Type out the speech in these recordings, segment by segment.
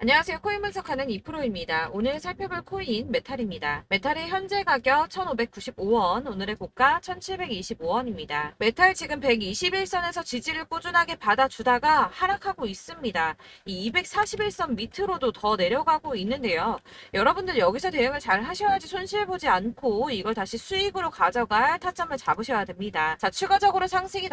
안녕하세요. 코인 분석하는 이프로입니다. 오늘 살펴볼 코인 메탈입니다. 메탈의 현재 가격 1,595원, 오늘의 고가 1,725원입니다. 메탈 지금 121선에서 지지를 꾸준하게 받아주다가 하락하고 있습니다. 이 241선 밑으로도 더 내려가고 있는데요. 여러분들 여기서 대응을 잘 하셔야지 손실 보지 않고 이걸 다시 수익으로 가져갈 타점을 잡으셔야 됩니다. 자, 추가적으로 상승이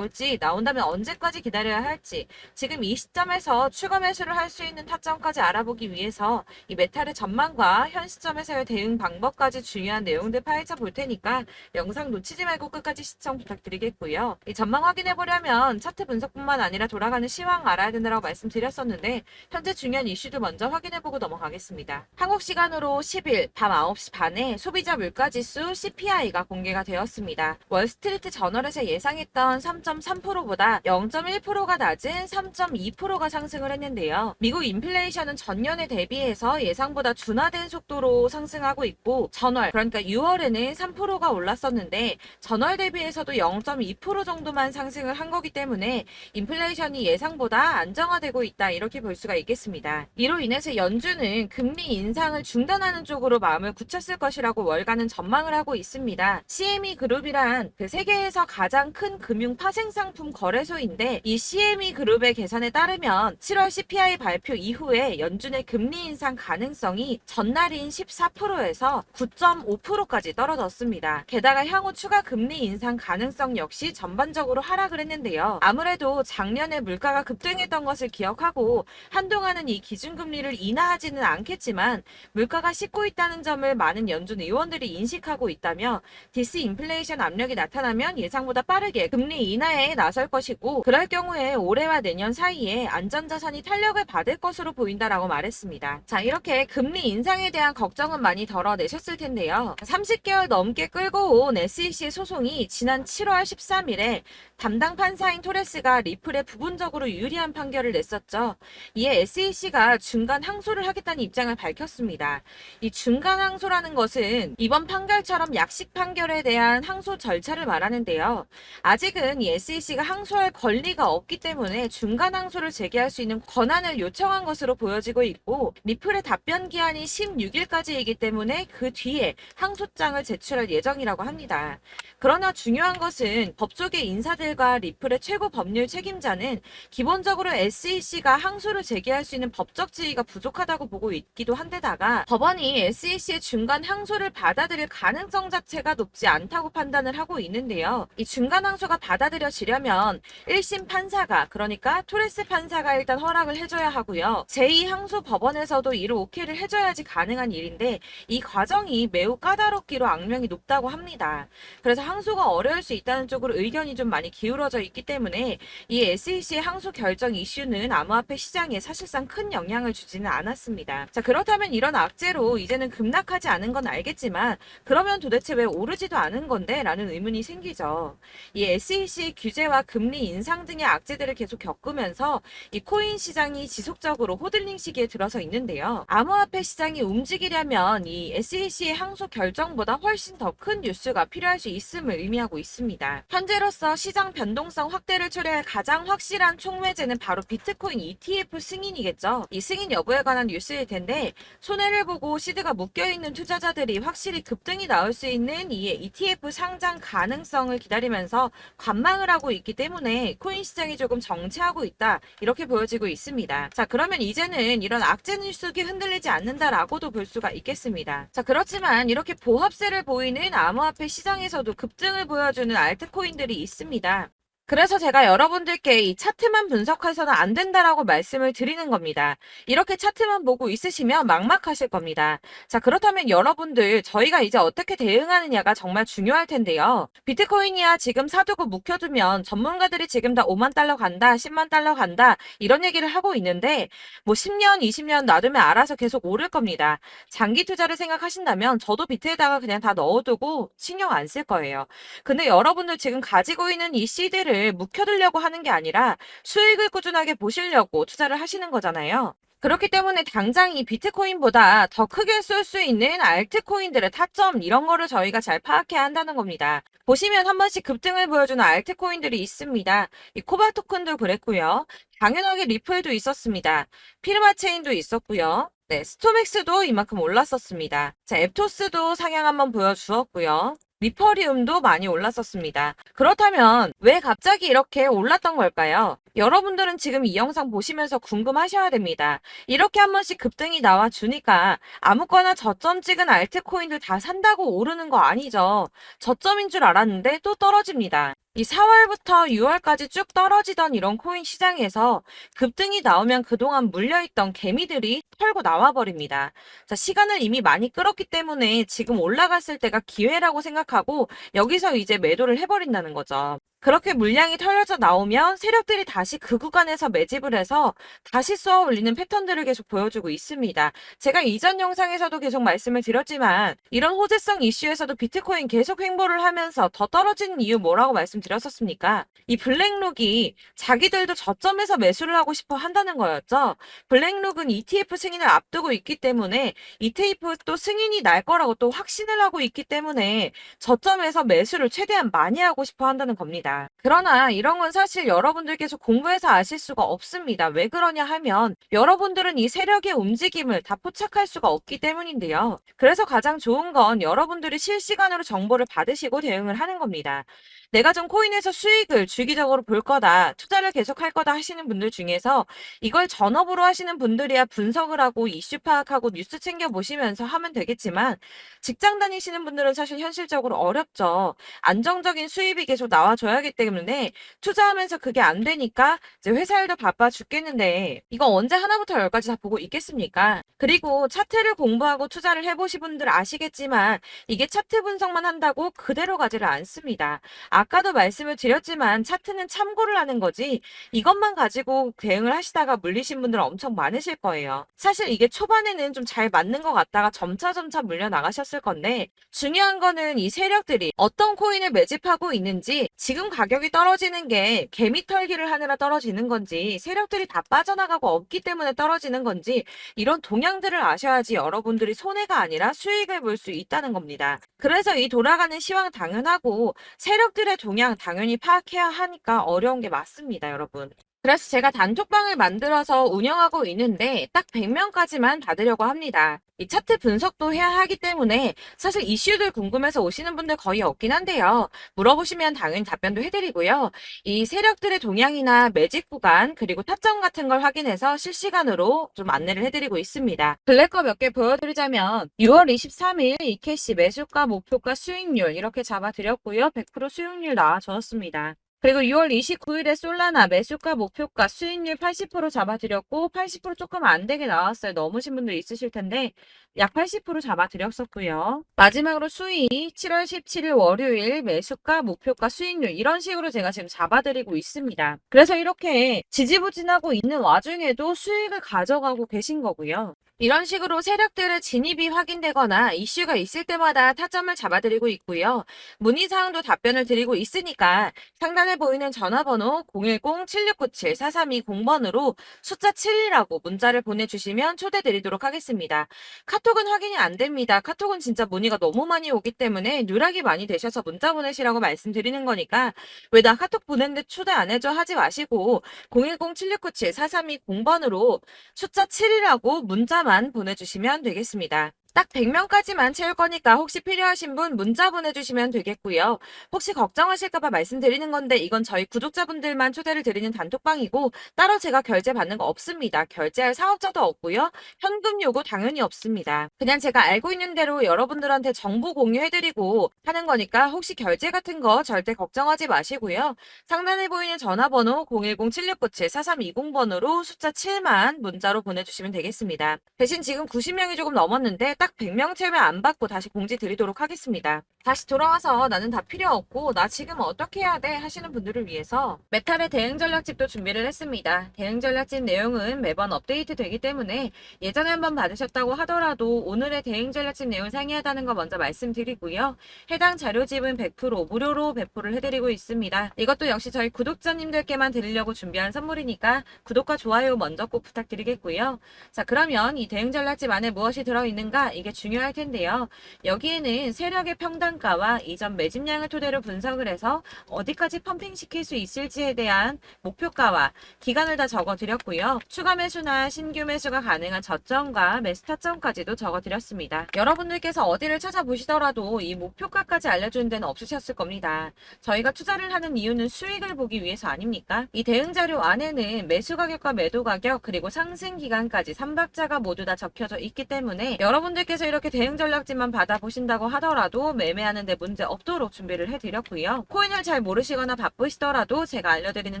나온다면 언제까지 기다려야 할지, 지금 이 시점에서 추가 매수를 할 수 있는 타점까지 알아보기 위해서 이 메탈의 전망과 현 시점에서의 대응 방법까지 중요한 내용들 파헤쳐 볼 테니까 영상 놓치지 말고 끝까지 시청 부탁드리겠고요. 이 전망 확인해 보려면 차트 분석뿐만 아니라 돌아가는 시황 알아야 된다고 말씀드렸었는데 현재 중요한 이슈도 먼저 확인해 보고 넘어가겠습니다. 한국 시간으로 10일 밤 9시 반에 소비자 물가지수 CPI가 공개가 되었습니다. 월스트리트 저널에서 예상했던 3.3%보다 0.1%가 낮은 3.2%가 상승을 했는데요. 미국 인플레이션은 전년에 대비해서 예상보다 둔화된 속도로 상승하고 있고, 전월 그러니까 6월에는 3%가 올랐었는데 전월 대비해서도 0.2% 정도만 상승을 한 거기 때문에 인플레이션이 예상보다 안정화되고 있다, 이렇게 볼 수가 있겠습니다. 이로 인해서 연준은 금리 인상을 중단하는 쪽으로 마음을 굳혔을 것이라고 월가는 전망을 하고 있습니다. CME 그룹이란 그 세계에서 가장 큰 금융 파생상품 거래소인데, 이 CME 그룹의 계산에 따르면 7월 CPI 발표 이후에 연준의 금리 인상 가능성이 전날인 14%에서 9.5%까지 떨어졌습니다. 게다가 향후 추가 금리 인상 가능성 역시 전반적으로 하락을 했는데요. 아무래도 작년에 물가가 급등했던 것을 기억하고 한동안은 이 기준금리를 인하하지는 않겠지만 물가가 씻고 있다는 점을 많은 연준 의원들이 인식하고 있다며, 디스인플레이션 압력이 나타나면 예상보다 빠르게 금리 인하에 나설 것이고, 그럴 경우에 올해와 내년 사이에 안전자산이 탄력을 받을 것으로 보인다라고 말했습니다. 자, 이렇게 금리 인상에 대한 걱정은 많이 덜어내셨을 텐데요. 30개월 넘게 끌고 온 SEC의 소송이 지난 7월 13일에 담당 판사인 토레스가 리플에 부분적으로 유리한 판결을 냈었죠. 이에 SEC가 중간 항소를 하겠다는 입장을 밝혔습니다. 이 중간 항소라는 것은 이번 판결처럼 약식 판결에 대한 항소 절차를 말하는데요. 아직은 이 SEC가 항소할 권리가 없기 때문에 중간 항소를 제기할 수 있는 권한을 요청한 것으로 보여지고 있고, 리플의 답변 기한이 16일까지이기 때문에 그 뒤에 항소장을 제출할 예정이라고 합니다. 그러나 중요한 것은 법조계 인사들과 리플의 최고 법률 책임자는 기본적으로 SEC가 항소를 제기할 수 있는 법적 지위가 부족하다고 보고 있기도 한데다가, 법원이 SEC의 중간 항소를 받아들일 가능성 자체가 높지 않다고 판단을 하고 있는데요. 이 중간 항소가 받아들여지려면 1심 판사가, 그러니까 토레스 판사가 일단 허락을 해줘야 하고요. 제2항소 법원에서도 이를 오케이를 해줘야지 가능한 일인데, 이 과정이 매우 까다롭기로 악명이 높다고 합니다. 그래서 항소가 어려울 수 있다는 쪽으로 의견이 좀 많이 기울어져 있기 때문에 이 SEC의 항소 결정 이슈는 암호화폐 시장에 사실상 큰 영향을 주지는 않았습니다. 자, 그렇다면 이런 악재로 이제는 급락하지 않은 건 알겠지만 그러면 도대체 왜 오르지도 않은 건데? 라는 의문이 생기죠. 이 SEC의 규제와 금리 인상 등의 악재들을 계속 겪으면서 이 코인 시장이 지속적으로 호들링 시기에 들어서 있는데요. 암호화폐 시장이 움직이려면 이 SEC의 항소 결정보다 훨씬 더 큰 뉴스가 필요할 수 있음을 의미하고 있습니다. 현재로서 시장 변동성 확대를 초래할 가장 확실한 촉매제는 바로 비트코인 ETF 승인이겠죠. 이 승인 여부에 관한 뉴스일 텐데, 손해를 보고 시드가 묶여있는 투자자들이 확실히 급등이 나올 수 있는 이 ETF 상장 가능성을 기다리면서 관망을 하고 있기 때문에 코인 시장이 조금 정체하고 있다, 이렇게 보여지고 있습니다. 자, 그러면 이제는 이런 악재 뉴스가 흔들리지 않는다라고도 볼 수가 있겠습니다. 자, 그렇지만 이렇게 보합세를 보이는 암호화폐 시장에서도 급등을 보여주는 알트코인들이 있습니다. 그래서 제가 여러분들께 이 차트만 분석해서는 안 된다라고 말씀을 드리는 겁니다. 이렇게 차트만 보고 있으시면 막막하실 겁니다. 자, 그렇다면 여러분들, 저희가 이제 어떻게 대응하느냐가 정말 중요할 텐데요. 비트코인이야 지금 사두고 묵혀두면 전문가들이 지금 다 5만 달러 간다, 10만 달러 간다, 이런 얘기를 하고 있는데, 뭐 10년, 20년 놔두면 알아서 계속 오를 겁니다. 장기 투자를 생각하신다면 저도 비트에다가 그냥 다 넣어두고 신경 안 쓸 거예요. 근데 여러분들 지금 가지고 있는 이 시드를 묵혀두려고 하는 게 아니라 수익을 꾸준하게 보시려고 투자를 하시는 거잖아요. 그렇기 때문에 당장 이 비트코인보다 더 크게 쏠 수 있는 알트코인들의 타점 이런 거를 저희가 잘 파악해야 한다는 겁니다. 보시면 한 번씩 급등을 보여주는 알트코인들이 있습니다. 이 코바 토큰도 그랬고요. 당연하게 리플도 있었습니다. 피르마 체인도 있었고요. 네, 스토맥스도 이만큼 올랐었습니다. 자, 앱토스도 상향 한번 보여주었고요. 리퍼리움도 많이 올랐었습니다. 그렇다면 왜 갑자기 이렇게 올랐던 걸까요? 여러분들은 지금 이 영상 보시면서 궁금하셔야 됩니다. 이렇게 한 번씩 급등이 나와 주니까 아무거나 저점 찍은 알트코인들 다 산다고 오르는 거 아니죠. 저점인 줄 알았는데 또 떨어집니다. 이 4월부터 6월까지 쭉 떨어지던 이런 코인 시장에서 급등이 나오면 그동안 물려있던 개미들이 털고 나와버립니다. 자, 시간을 이미 많이 끌었기 때문에 지금 올라갔을 때가 기회라고 생각하고 여기서 이제 매도를 해버린다는 거죠. 그렇게 물량이 털려져 나오면 세력들이 다시 그 구간에서 매집을 해서 다시 쏘아 올리는 패턴들을 계속 보여주고 있습니다. 제가 이전 영상에서도 계속 말씀을 드렸지만 이런 호재성 이슈에서도 비트코인 계속 횡보를 하면서 더 떨어지는 이유 뭐라고 말씀드렸었습니까? 이 블랙록이 자기들도 저점에서 매수를 하고 싶어 한다는 거였죠. 블랙록은 ETF 승인을 앞두고 있기 때문에 ETF 또 승인이 날 거라고 또 확신을 하고 있기 때문에 저점에서 매수를 최대한 많이 하고 싶어 한다는 겁니다. 그러나 이런 건 사실 여러분들께서 공부해서 아실 수가 없습니다. 왜 그러냐 하면 여러분들은 이 세력의 움직임을 다 포착할 수가 없기 때문인데요. 그래서 가장 좋은 건 여러분들이 실시간으로 정보를 받으시고 대응을 하는 겁니다. 내가 좀 코인에서 수익을 주기적으로 볼 거다, 투자를 계속할 거다 하시는 분들 중에서 이걸 전업으로 하시는 분들이야 분석을 하고 이슈 파악하고 뉴스 챙겨 보시면서 하면 되겠지만 직장 다니시는 분들은 사실 현실적으로 어렵죠. 안정적인 수입이 계속 나와줘야 하기 때문에 투자하면서 그게 안 되니까 이제 회사 일도 바빠 죽겠는데 이거 언제 하나부터 열까지 다 보고 있겠습니까? 그리고 차트를 공부하고 투자를 해보신 분들 아시겠지만 이게 차트 분석만 한다고 그대로 가지를 않습니다. 아까도 말씀을 드렸지만 차트는 참고를 하는 거지 이것만 가지고 대응을 하시다가 물리신 분들 엄청 많으실 거예요. 사실 이게 초반에는 좀 잘 맞는 것 같다가 점차 물려 나가셨을 건데 중요한 거는 이 세력들이 어떤 코인을 매집하고 있는지 지금 가격이 떨어지는 게 개미 털기를 하느라 떨어지는 건지 세력들이 다 빠져나가고 없기 때문에 떨어지는 건지 이런 동향들을 아셔야지 여러분들이 손해가 아니라 수익을 볼 수 있다는 겁니다. 그래서 이 돌아가는 시황 당연하고 세력들의 동향 당연히 파악해야 하니까 어려운 게 맞습니다, 여러분. 그래서 제가 단톡방을 만들어서 운영하고 있는데 딱 100명까지만 받으려고 합니다. 이 차트 분석도 해야 하기 때문에 사실 이슈들 궁금해서 오시는 분들 거의 없긴 한데요. 물어보시면 당연히 답변도 해드리고요. 이 세력들의 동향이나 매집 구간 그리고 타점 같은 걸 확인해서 실시간으로 좀 안내를 해드리고 있습니다. 블랙거 몇 개 보여드리자면 6월 23일 이캐시 매수가, 목표가, 수익률 이렇게 잡아드렸고요. 100% 수익률 나와줬습니다. 그리고 6월 29일에 솔라나 매수가, 목표가, 수익률 80% 잡아드렸고 80% 조금 안 되게 나왔어요. 넘으신 분들 있으실 텐데 약 80% 잡아드렸었고요. 마지막으로 수익 7월 17일 월요일 매수가, 목표가, 수익률 이런 식으로 제가 지금 잡아드리고 있습니다. 그래서 이렇게 지지부진하고 있는 와중에도 수익을 가져가고 계신 거고요. 이런 식으로 세력들의 진입이 확인되거나 이슈가 있을 때마다 타점을 잡아드리고 있고요. 문의사항도 답변을 드리고 있으니까 상단에 보이는 전화번호 010-7697-4320번으로 숫자 7이라고 문자를 보내주시면 초대드리도록 하겠습니다. 카톡은 확인이 안 됩니다. 카톡은 진짜 문의가 너무 많이 오기 때문에 누락이 많이 되셔서 문자 보내시라고 말씀드리는 거니까 왜 나 카톡 보냈는데 초대 안 해줘 하지 마시고 010-7697-4320번으로 숫자 7이라고 문자만 보내주시면 되겠습니다. 딱 100명까지만 채울 거니까 혹시 필요하신 분 문자 보내주시면 되겠고요. 혹시 걱정하실까봐 말씀드리는 건데 이건 저희 구독자분들만 초대를 드리는 단톡방이고 따로 제가 결제 받는 거 없습니다. 결제할 사업자도 없고요. 현금 요구 당연히 없습니다. 그냥 제가 알고 있는 대로 여러분들한테 정보 공유해드리고 하는 거니까 혹시 결제 같은 거 절대 걱정하지 마시고요. 상단에 보이는 전화번호 010-7697-4320번으로 숫자 7만 문자로 보내주시면 되겠습니다. 대신 지금 90명이 조금 넘었는데 딱 100명 채우면 안 받고 다시 공지 드리도록 하겠습니다. 다시 돌아와서 나는 다 필요 없고 나 지금 어떻게 해야 돼 하시는 분들을 위해서 메탈의 대응 전략집도 준비를 했습니다. 대응 전략집 내용은 매번 업데이트 되기 때문에 예전에 한번 받으셨다고 하더라도 오늘의 대응 전략집 내용을 상이하다는 거 먼저 말씀드리고요. 해당 자료집은 100% 무료로 배포를 해드리고 있습니다. 이것도 역시 저희 구독자님들께만 드리려고 준비한 선물이니까 구독과 좋아요 먼저 꼭 부탁드리겠고요. 자, 그러면 이 대응 전략집 안에 무엇이 들어있는가 이게 중요할 텐데요. 여기에는 세력의 평단가와 이전 매집량을 토대로 분석을 해서 어디까지 펌핑시킬 수 있을지에 대한 목표가와 기간을 다 적어드렸고요. 추가 매수나 신규 매수가 가능한 저점과 매수 타점까지도 적어드렸습니다. 여러분들께서 어디를 찾아보시더라도 이 목표가까지 알려주는 데는 없으셨을 겁니다. 저희가 투자를 하는 이유는 수익을 보기 위해서 아닙니까? 이 대응 자료 안에는 매수 가격과 매도 가격 그리고 상승 기간까지 3박자가 모두 다 적혀져 있기 때문에 여러분들께서 이렇게 대응 전략집만 받아보신다고 하더라도 매매하는데 문제 없도록 준비를 해드렸고요. 코인을 잘 모르시거나 바쁘시더라도 제가 알려드리는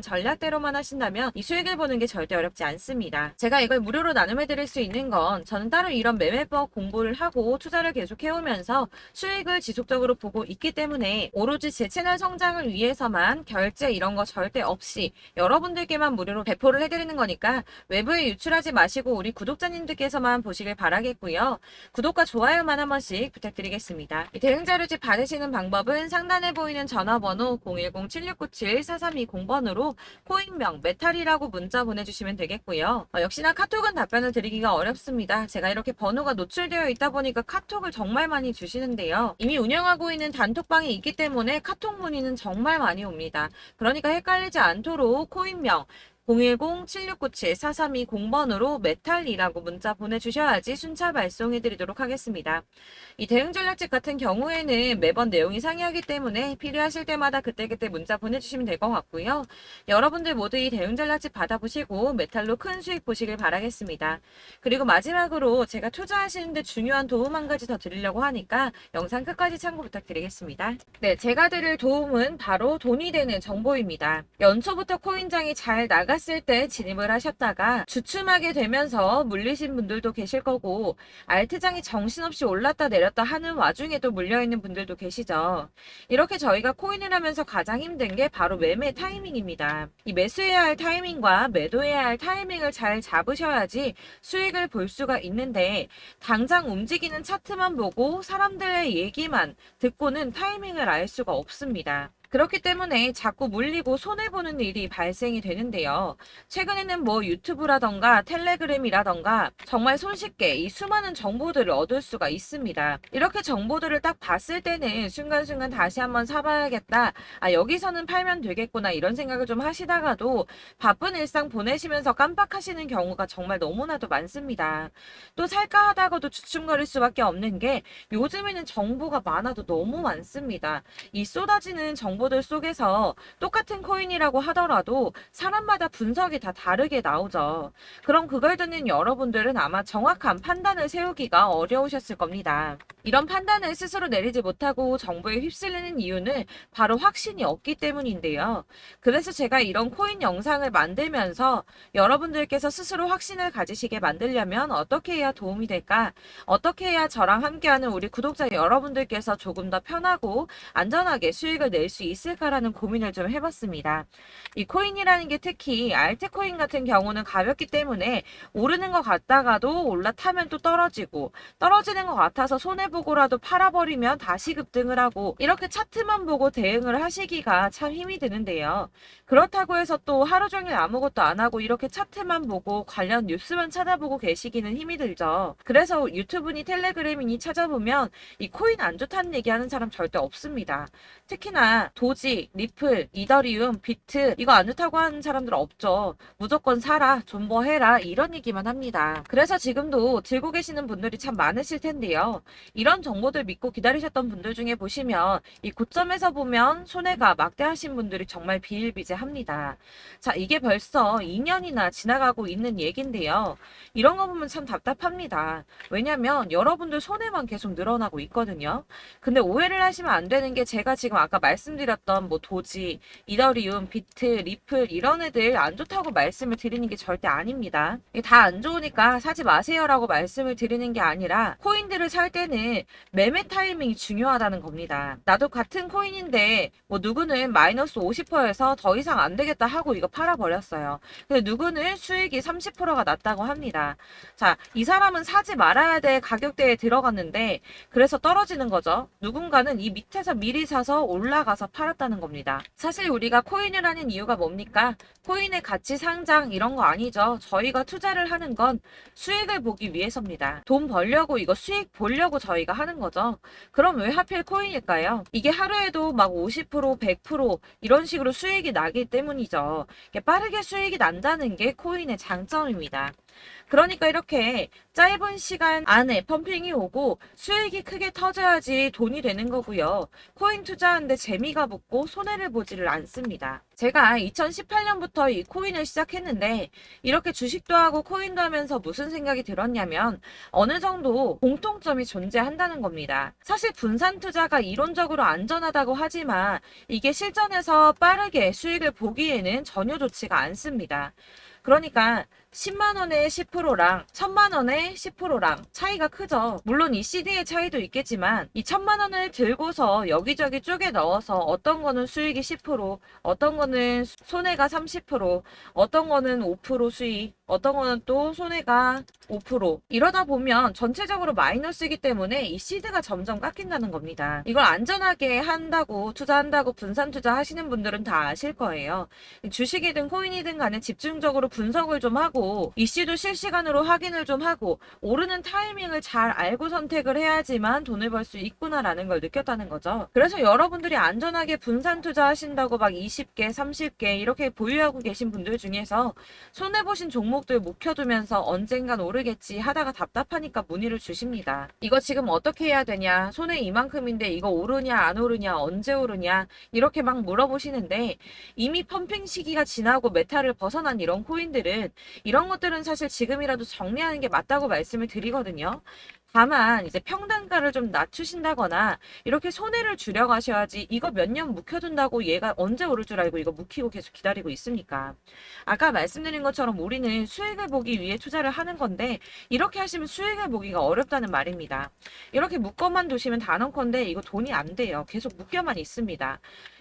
전략대로만 하신다면 이 수익을 보는 게 절대 어렵지 않습니다. 제가 이걸 무료로 나눔해드릴 수 있는 건 저는 따로 이런 매매법 공부를 하고 투자를 계속 해오면서 수익을 지속적으로 보고 있기 때문에 오로지 제 채널 성장을 위해서만 결제 이런 거 절대 없이 여러분들께만 무료로 배포를 해드리는 거니까 외부에 유출하지 마시고 우리 구독자님들께서만 보시길 바라겠고요. 구독과 좋아요만 한 번씩 부탁드리겠습니다. 이 대응 자료집 받으시는 방법은 상단에 보이는 전화번호 010-7697-4320번으로 코인명 메탈이라고 문자 보내주시면 되겠고요. 역시나 카톡은 답변을 드리기가 어렵습니다. 제가 이렇게 번호가 노출되어 있다 보니까 카톡을 정말 많이 주시는데요. 이미 운영하고 있는 단톡방이 있기 때문에 카톡 문의는 정말 많이 옵니다. 그러니까 헷갈리지 않도록 코인명 010-7697-4320번으로 메탈이라고 문자 보내주셔야지 순차 발송해드리도록 하겠습니다. 이 대응 전략집 같은 경우에는 매번 내용이 상이하기 때문에 필요하실 때마다 그때그때 문자 보내주시면 될 것 같고요. 여러분들 모두 이 대응 전략집 받아보시고 메탈로 큰 수익 보시길 바라겠습니다. 그리고 마지막으로 제가 투자하시는데 중요한 도움 한 가지 더 드리려고 하니까 영상 끝까지 참고 부탁드리겠습니다. 네, 제가 드릴 도움은 바로 돈이 되는 정보입니다. 연초부터 코인장이 잘 나갔을 때 진입을 하셨다가 주춤하게 되면서 물리신 분들도 계실 거고 알트장이 정신없이 올랐다 내렸다 하는 와중에도 물려있는 분들도 계시죠. 이렇게 저희가 코인을 하면서 가장 힘든 게 바로 매매 타이밍입니다. 이 매수해야 할 타이밍과 매도해야 할 타이밍을 잘 잡으셔야지 수익을 볼 수가 있는데 당장 움직이는 차트만 보고 사람들의 얘기만 듣고는 타이밍을 알 수가 없습니다. 그렇기 때문에 자꾸 물리고 손해보는 일이 발생이 되는데요. 최근에는 뭐 유튜브라던가 텔레그램이라던가 정말 손쉽게 이 수많은 정보들을 얻을 수가 있습니다. 이렇게 정보들을 딱 봤을 때는 순간순간 다시 한번 사봐야겠다. 아, 여기서는 팔면 되겠구나 이런 생각을 좀 하시다가도 바쁜 일상 보내시면서 깜빡하시는 경우가 정말 너무나도 많습니다. 또 살까 하다가도 주춤거릴 수밖에 없는 게 요즘에는 정보가 많아도 너무 많습니다. 이 쏟아지는 정보들 속에서 똑같은 코인이라고 하더라도 사람마다 분석이 다 다르게 나오죠. 그럼 그걸 듣는 여러분들은 아마 정확한 판단을 세우기가 어려우셨을 겁니다. 이런 판단을 스스로 내리지 못하고 정보에 휩쓸리는 이유는 바로 확신이 없기 때문인데요. 그래서 제가 이런 코인 영상을 만들면서 여러분들께서 스스로 확신을 가지시게 만들려면 어떻게 해야 도움이 될까? 어떻게 해야 저랑 함께하는 우리 구독자 여러분들께서 조금 더 편하고 안전하게 수익을 낼 수 있을까라는 고민을 좀 해봤습니다. 이 코인이라는 게 특히 알트코인 같은 경우는 가볍기 때문에 오르는 것 같다가도 올라타면 또 떨어지고 떨어지는 것 같아서 손해보고라도 팔아버리면 다시 급등을 하고 이렇게 차트만 보고 대응을 하시기가 참 힘이 드는데요. 그렇다고 해서 또 하루 종일 아무것도 안 하고 이렇게 차트만 보고 관련 뉴스만 찾아보고 계시기는 힘이 들죠. 그래서 유튜브니 텔레그램이니 찾아보면 이 코인 안 좋다는 얘기하는 사람 절대 없습니다. 특히나 도지, 리플, 이더리움, 비트 이거 안 좋다고 하는 사람들 없죠. 무조건 사라, 존버해라 이런 얘기만 합니다. 그래서 지금도 들고 계시는 분들이 참 많으실 텐데요. 이런 정보들 믿고 기다리셨던 분들 중에 보시면 이 고점에서 보면 손해가 막대하신 분들이 정말 비일비재합니다. 자, 이게 벌써 2년이나 지나가고 있는 얘긴데요. 이런 거 보면 참 답답합니다. 왜냐면 여러분들 손해만 계속 늘어나고 있거든요. 근데 오해를 하시면 안 되는 게 제가 지금 아까 말씀드렸던 뭐 도지, 이더리움, 비트, 리플 이런 애들 안 좋다고 말씀을 드리는 게 절대 아닙니다. 이게 다 안 좋으니까 사지 마세요라고 말씀을 드리는 게 아니라 코인들을 살 때는 매매 타이밍이 중요하다는 겁니다. 나도 같은 코인인데 뭐 누구는 마이너스 50%에서 더 이상 안 되겠다 하고 이거 팔아버렸어요. 근데 누구는 수익이 30%가 났다고 합니다. 자, 이 사람은 사지 말아야 될 가격대에 들어갔는데 그래서 떨어지는 거죠. 누군가는 이 밑에서 미리 사서 올라가서 팔았다는 겁니다. 사실 우리가 코인을 하는 이유가 뭡니까? 코인의 가치 상장 이런 거 아니죠. 저희가 투자를 하는 건 수익을 보기 위해서입니다. 돈 벌려고 이거 수익 보려고 저희가 하는 거죠. 그럼 왜 하필 코인일까요? 이게 하루에도 막 50%, 100% 이런 식으로 수익이 나기 때문이죠. 빠르게 수익이 난다는 게 코인의 장점입니다. 그러니까 이렇게 짧은 시간 안에 펌핑이 오고 수익이 크게 터져야지 돈이 되는 거고요. 코인 투자하는데 재미가 붙고 손해를 보지를 않습니다. 제가 2018년부터 이 코인을 시작했는데 이렇게 주식도 하고 코인도 하면서 무슨 생각이 들었냐면 어느 정도 공통점이 존재한다는 겁니다. 사실 분산 투자가 이론적으로 안전하다고 하지만 이게 실전에서 빠르게 수익을 보기에는 전혀 좋지가 않습니다. 그러니까 10만 원에 10%랑 1000만 원에 10%랑 차이가 크죠. 물론 이 CD의 차이도 있겠지만 이 1000만 원을 들고서 여기저기 쪼개 넣어서 어떤 거는 수익이 10%, 어떤 거는 손해가 30%, 어떤 거는 5% 수익, 어떤 거는 또 손해가 5%. 이러다 보면 전체적으로 마이너스이기 때문에 이 시드가 점점 깎인다는 겁니다. 이걸 안전하게 한다고 투자한다고 분산 투자 하시는 분들은 다 아실 거예요. 주식이든 코인이든 간에 집중적으로 분석을 좀 하고 이슈도 실시간으로 확인을 좀 하고 오르는 타이밍을 잘 알고 선택을 해야지만 돈을 벌 수 있구나라는 걸 느꼈다는 거죠. 그래서 여러분들이 안전하게 분산 투자하신다고 막 20개, 30개 이렇게 보유하고 계신 분들 중에서 손해보신 종목들 묵혀두면서 언젠간 오르겠지 하다가 답답하니까 문의를 주십니다. 이거 지금 어떻게 해야 되냐? 손해 이만큼인데 이거 오르냐 안 오르냐 언제 오르냐 이렇게 막 물어보시는데 이미 펌핑 시기가 지나고 메타를 벗어난 이런 코인들은 이런 것들은 사실 지금이라도 정리하는 게 맞다고 말씀을 드리거든요. 다만 이제 평단가를 좀 낮추신다거나 이렇게 손해를 줄여가셔야지 이거 몇 년 묵혀둔다고 얘가 언제 오를 줄 알고 이거 묵히고 계속 기다리고 있습니까? 아까 말씀드린 것처럼 우리는 수익을 보기 위해 투자를 하는 건데 이렇게 하시면 수익을 보기가 어렵다는 말입니다. 이렇게 묶어만 두시면 단언컨대 이거 돈이 안 돼요. 계속 묶여만 있습니다.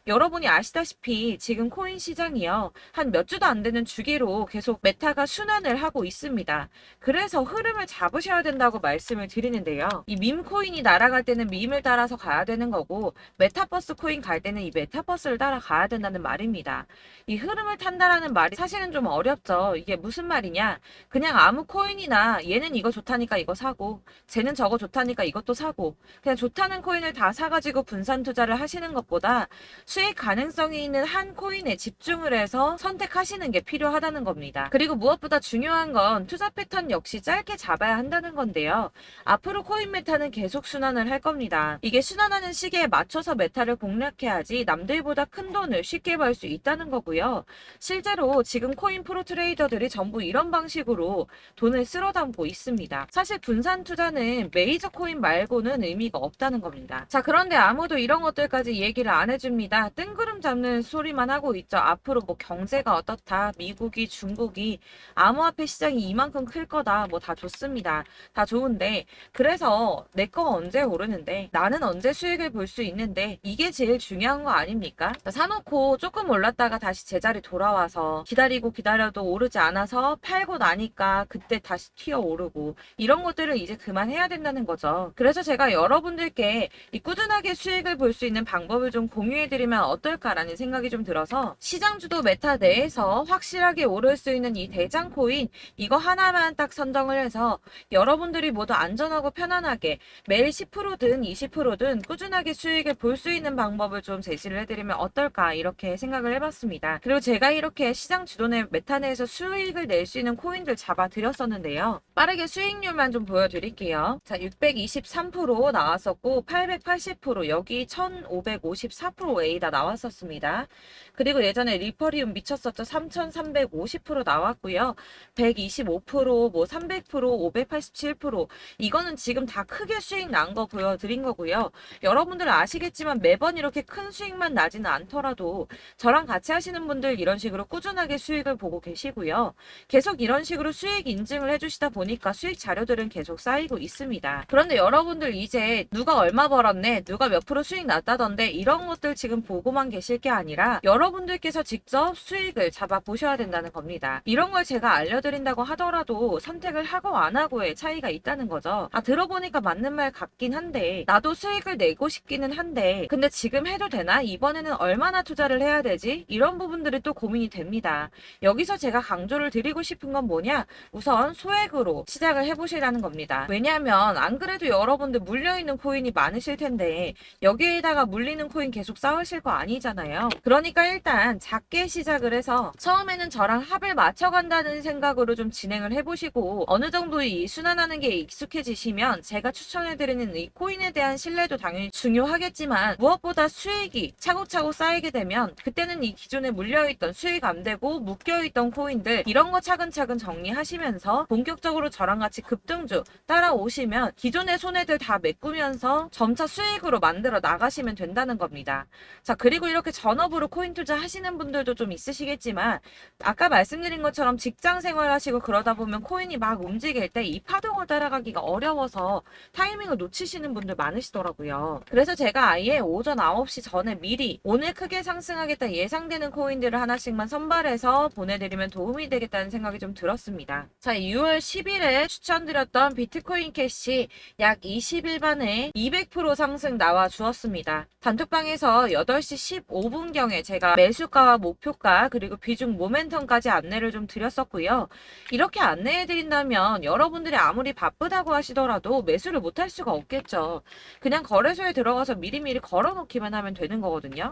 여러분이 아시다시피 지금 코인 시장이요. 한 몇 주도 안 되는 주기로 계속 메타가 순환을 하고 있습니다. 그래서 흐름을 잡으셔야 된다고 말씀을 드리는데요. 이 밈 코인이 날아갈 때는 밈을 따라서 가야 되는 거고 메타버스 코인 갈 때는 이 메타버스를 따라가야 된다는 말입니다. 이 흐름을 탄다라는 말이 사실은 좀 어렵죠. 이게 무슨 말이냐? 그냥 아무 코인이나 얘는 이거 좋다니까 이거 사고 쟤는 저거 좋다니까 이것도 사고 그냥 좋다는 코인을 다 사가지고 분산 투자를 하시는 것보다 수익 가능성이 있는 한 코인에 집중을 해서 선택하시는 게 필요하다는 겁니다. 그리고 무엇보다 중요한 건 투자 패턴 역시 짧게 잡아야 한다는 건데요. 앞으로 코인 메타는 계속 순환을 할 겁니다. 이게 순환하는 시기에 맞춰서 메타를 공략해야지 남들보다 큰 돈을 쉽게 벌 수 있다는 거고요. 실제로 지금 코인 프로 트레이더들이 전부 이런 방식으로 돈을 쓸어 담고 있습니다. 사실 분산 투자는 메이저 코인 말고는 의미가 없다는 겁니다. 자, 그런데 아무도 이런 것들까지 얘기를 안 해줍니다. 뜬구름 잡는 소리만 하고 있죠. 앞으로 뭐 경제가 어떻다, 미국이, 중국이, 암호화폐 시장이 이만큼 클 거다, 뭐 다 좋습니다. 다 좋은데 그래서 내 거 언제 오르는데 나는 언제 수익을 볼 수 있는데 이게 제일 중요한 거 아닙니까? 사놓고 조금 올랐다가 다시 제자리 돌아와서 기다리고 기다려도 오르지 않아서 팔고 나니까 그때 다시 튀어 오르고 이런 것들을 이제 그만해야 된다는 거죠. 그래서 제가 여러분들께 이 꾸준하게 수익을 볼 수 있는 방법을 좀 공유해드리면 알려드리면 어떨까라는 생각이 좀 들어서 시장주도 메타 내에서 확실하게 오를 수 있는 이 대장 코인 이거 하나만 딱 선정을 해서 여러분들이 모두 안전하고 편안하게 매일 10%든 20%든 꾸준하게 수익을 볼 수 있는 방법을 좀 제시를 해드리면 어떨까 이렇게 생각을 해봤습니다. 그리고 제가 이렇게 시장 주도내 메타 내에서 수익을 낼 수 있는 코인들 잡아드렸었는데요. 빠르게 수익률만 좀 보여드릴게요. 자, 623% 나왔었고 880% 여기 1554% 다 나왔었습니다. 그리고 예전에 리퍼리움 미쳤었죠. 3350% 나왔고요. 125%, 뭐 300%, 587% 이거는 지금 다 크게 수익 난 거 보여드린 거고요. 여러분들 아시겠지만 매번 이렇게 큰 수익만 나지는 않더라도 저랑 같이 하시는 분들 이런 식으로 꾸준하게 수익을 보고 계시고요. 계속 이런 식으로 수익 인증을 해주시다 보니까 수익 자료들은 계속 쌓이고 있습니다. 그런데 여러분들 이제 누가 얼마 벌었네, 누가 몇 프로 수익 났다던데 이런 것들 지금 보고만 계실 게 아니라 여러분들께서 직접 수익을 잡아 보셔야 된다는 겁니다. 이런 걸 제가 알려드린다고 하더라도 선택을 하고 안 하고의 차이가 있다는 거죠. 들어보니까 맞는 말 같긴 한데 나도 수익을 내고 싶기는 한데 근데 지금 해도 되나? 이번에는 얼마나 투자를 해야 되지? 이런 부분들이 또 고민이 됩니다. 여기서 제가 강조를 드리고 싶은 건 뭐냐? 우선 소액으로 시작을 해보시라는 겁니다. 왜냐하면 안 그래도 여러분들 물려있는 코인이 많으실 텐데 여기에다가 물리는 코인 계속 쌓으실 거 아니잖아요. 그러니까 일단 작게 시작을 해서 처음에는 저랑 합을 맞춰간다는 생각으로 좀 진행을 해보시고 어느 정도 이 순환하는 게 익숙해지시면 제가 추천해드리는 이 코인에 대한 신뢰도 당연히 중요하겠지만 무엇보다 수익이 차곡차곡 쌓이게 되면 그때는 이 기존에 물려있던 수익 안 되고 묶여있던 코인들 이런 거 차근차근 정리하시면서 본격적으로 저랑 같이 급등주 따라오시면 기존의 손해들 다 메꾸면서 점차 수익으로 만들어 나가시면 된다는 겁니다. 자, 그리고 이렇게 전업으로 코인 투자 하시는 분들도 좀 있으시겠지만 아까 말씀드린 것처럼 직장 생활 하시고 그러다 보면 코인이 막 움직일 때 이 파동을 따라가기가 어려워서 타이밍을 놓치시는 분들 많으시더라고요. 그래서 제가 아예 오전 9시 전에 미리 오늘 크게 상승하겠다 예상되는 코인들을 하나씩만 선발해서 보내드리면 도움이 되겠다는 생각이 좀 들었습니다. 자, 6월 10일에 추천드렸던 비트코인 캐시 약 20일 만에 200% 상승 나와 주었습니다. 단톡방에서 8시 15분경에 제가 매수가와 목표가 그리고 비중 모멘텀까지 안내를 좀 드렸었고요. 이렇게 안내해드린다면 여러분들이 아무리 바쁘다고 하시더라도 매수를 못할 수가 없겠죠. 그냥 거래소에 들어가서 미리미리 걸어놓기만 하면 되는 거거든요.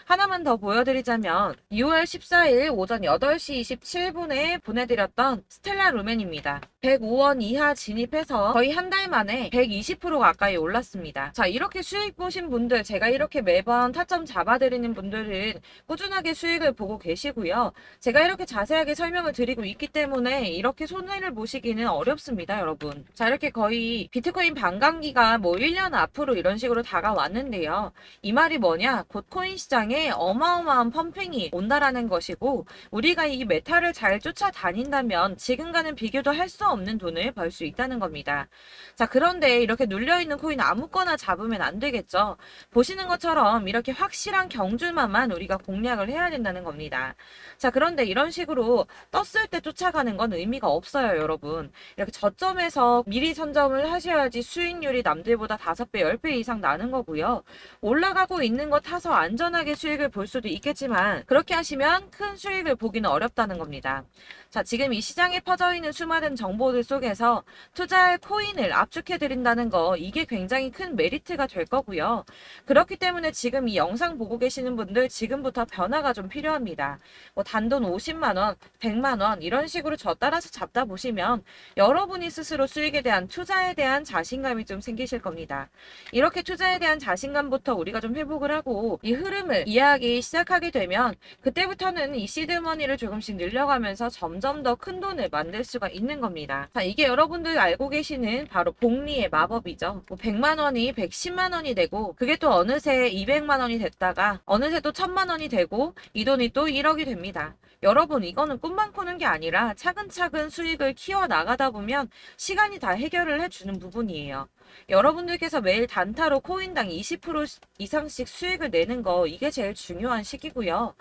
하나만 더 보여드리자면 6월 14일 오전 8시 27분에 보내드렸던 스텔라 루멘입니다. 105원 이하 진입해서 거의 한 달 만에 120% 가까이 올랐습니다. 자, 이렇게 수익 보신 분들 제가 이렇게 매번 타점 잡아드리는 분들은 꾸준하게 수익을 보고 계시고요. 제가 이렇게 자세하게 설명을 드리고 있기 때문에 이렇게 손해를 보시기는 어렵습니다, 여러분. 자, 이렇게 거의 비트코인 반감기가 뭐 1년 앞으로 이런 식으로 다가왔는데요. 이 말이 뭐냐? 곧 코인 시장에 어마어마한 펌핑이 온다라는 것이고 우리가 이 메타를 잘 쫓아다닌다면 지금과는 비교도 할 수 없는 돈을 벌 수 있다는 겁니다. 자, 그런데 이렇게 눌려있는 코인 아무거나 잡으면 안 되겠죠. 보시는 것처럼 이렇게 확실한 경주만만 우리가 공략을 해야 된다는 겁니다. 자, 그런데 이런 식으로 떴을 때 쫓아가는 건 의미가 없어요, 여러분. 이렇게 저점에서 미리 선점을 하셔야지 수익률이 남들보다 5배, 10배 이상 나는 거고요. 올라가고 있는 거 타서 안전하게 수익을 볼 수도 있겠지만 그렇게 하시면 큰 수익을 보기는 어렵다는 겁니다. 자, 지금 이 시장에 퍼져 있는 수많은 정보들 속에서 투자할 코인을 압축해 드린다는 거 이게 굉장히 큰 메리트가 될 거고요. 그렇기 때문에 지금 이 영상 보고 계시는 분들 지금부터 변화가 좀 필요합니다. 뭐 단돈 50만 원, 100만 원 이런 식으로 저 따라서 잡다 보시면 여러분이 스스로 수익에 대한 투자에 대한 자신감이 좀 생기실 겁니다. 이렇게 투자에 대한 자신감부터 우리가 좀 회복을 하고 이 흐름을 이해하기 시작하게 되면 그때부터는 이 시드머니를 조금씩 늘려가면서 점점 더 큰 돈을 만들 수가 있는 겁니다. 자, 이게 여러분들 알고 계시는 바로 복리의 마법이죠. 뭐 100만 원이 110만 원이 되고 그게 또 어느새 200만 원이 됐다가 어느새 또 1000만 원이 되고 이 돈이 또 1억이 됩니다. 여러분 이거는 꿈만 꾸는 게 아니라 차근차근 수익을 키워 나가다 보면 시간이 다 해결을 해주는 부분이에요. 여러분들께서 매일 단타로 코인당 20% 이상씩 수익을 내는 거 이게 제일 중요한 시기고요.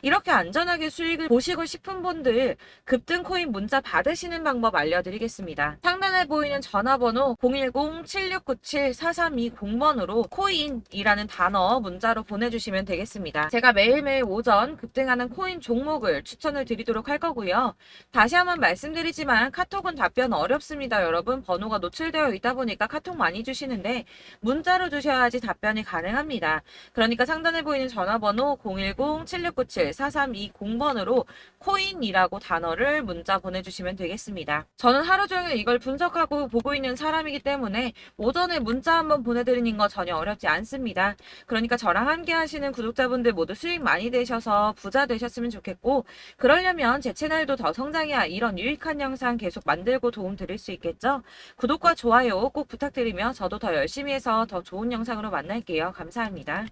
이렇게 안전하게 수익을 보시고 싶은 분들 급등 코인 문자 받으시는 방법 알려드리겠습니다. 상단에 보이는 전화번호 010-7697-4320번으로 코인이라는 단어 문자로 보내주시면 되겠습니다. 제가 매일매일 오전 급등하는 코인 종목을 추천을 드리도록 할 거고요. 다시 한번 말씀드리지만 카톡은 답변 어렵습니다. 여러분 번호가 노출되어 있다 보니까 카톡 많이 주시는데 문자로 주셔야지 답변이 가능합니다. 그러니까 상단에 보이는 전화번호 010-7697-4320번으로 코인이라고 단어를 문자 보내주시면 되겠습니다. 저는 하루 종일 이걸 분석하고 보고 있는 사람이기 때문에 오전에 문자 한번 보내드리는 거 전혀 어렵지 않습니다. 그러니까 저랑 함께 하시는 구독자분들 모두 수익 많이 되셔서 부자 되셨으면 좋겠고, 그러려면 제 채널도 더 성장해야 이런 유익한 영상 계속 만들고 도움 드릴 수 있겠죠? 구독과 좋아요 꼭 부탁드리며 저도 더 열심히 해서 더 좋은 영상으로 만날게요. 감사합니다.